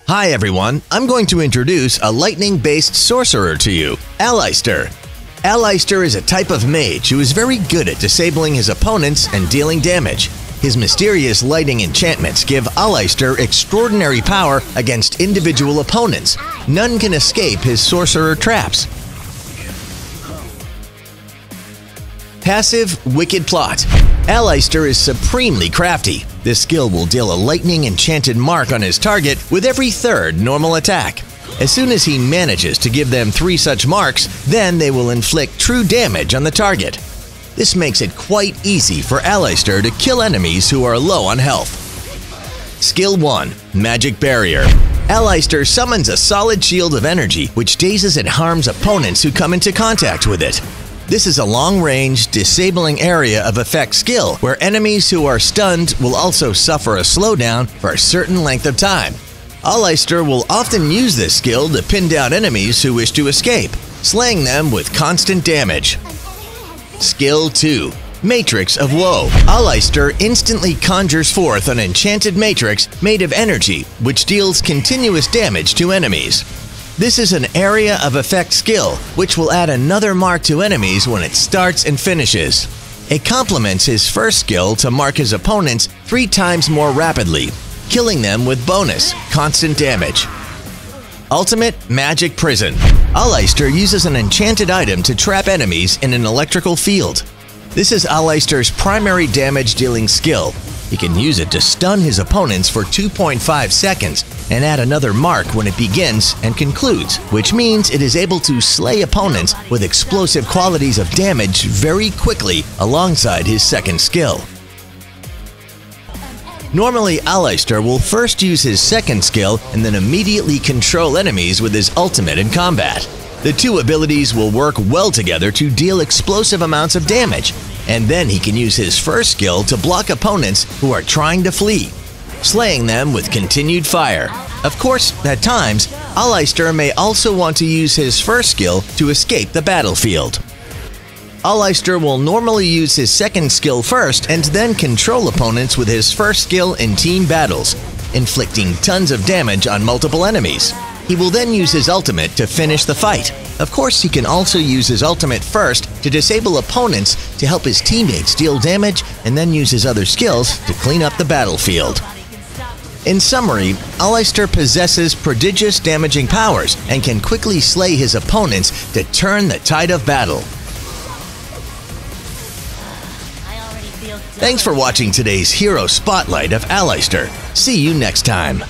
Hi everyone, I'm going to introduce a lightning-based sorcerer to you, Aleister. Aleister is a type of mage who is very good at disabling his opponents and dealing damage. His mysterious lighting enchantments give Aleister extraordinary power against individual opponents. None can escape his sorcerer traps. Passive Wicked Plot. Aleister is supremely crafty. This skill will deal a lightning enchanted mark on his target with every third normal attack. As soon as he manages to give them 3 such marks, then they will inflict true damage on the target. This makes it quite easy for Aleister to kill enemies who are low on health. Skill 1. Magic Barrier. Aleister summons a solid shield of energy which dazes and harms opponents who come into contact with it. This is a long-range, disabling area of effect skill where enemies who are stunned will also suffer a slowdown for a certain length of time. Aleister will often use this skill to pin down enemies who wish to escape, slaying them with constant damage. Skill 2. Matrix of Woe. Aleister instantly conjures forth an enchanted matrix made of energy which deals continuous damage to enemies. This is an area of effect skill which will add another mark to enemies when it starts and finishes. It complements his first skill to mark his opponents 3 times more rapidly, killing them with bonus, constant damage. Ultimate Magic Prison. Aleister uses an enchanted item to trap enemies in an electrical field. This is Aleister's primary damage-dealing skill. He can use it to stun his opponents for 2.5 seconds and add another mark when it begins and concludes, which means it is able to slay opponents with explosive qualities of damage very quickly alongside his second skill. Normally, Aleister will first use his second skill and then immediately control enemies with his ultimate in combat. The 2 abilities will work well together to deal explosive amounts of damage, and then he can use his first skill to block opponents who are trying to flee, slaying them with continued fire. Of course, at times, Aleister may also want to use his first skill to escape the battlefield. Aleister will normally use his second skill first and then control opponents with his first skill in team battles, inflicting tons of damage on multiple enemies. He will then use his ultimate to finish the fight. Of course, he can also use his ultimate first to disable opponents to help his teammates deal damage and then use his other skills to clean up the battlefield. In summary, Aleister possesses prodigious damaging powers and can quickly slay his opponents to turn the tide of battle. Thanks for watching today's Hero Spotlight of Aleister. See you next time.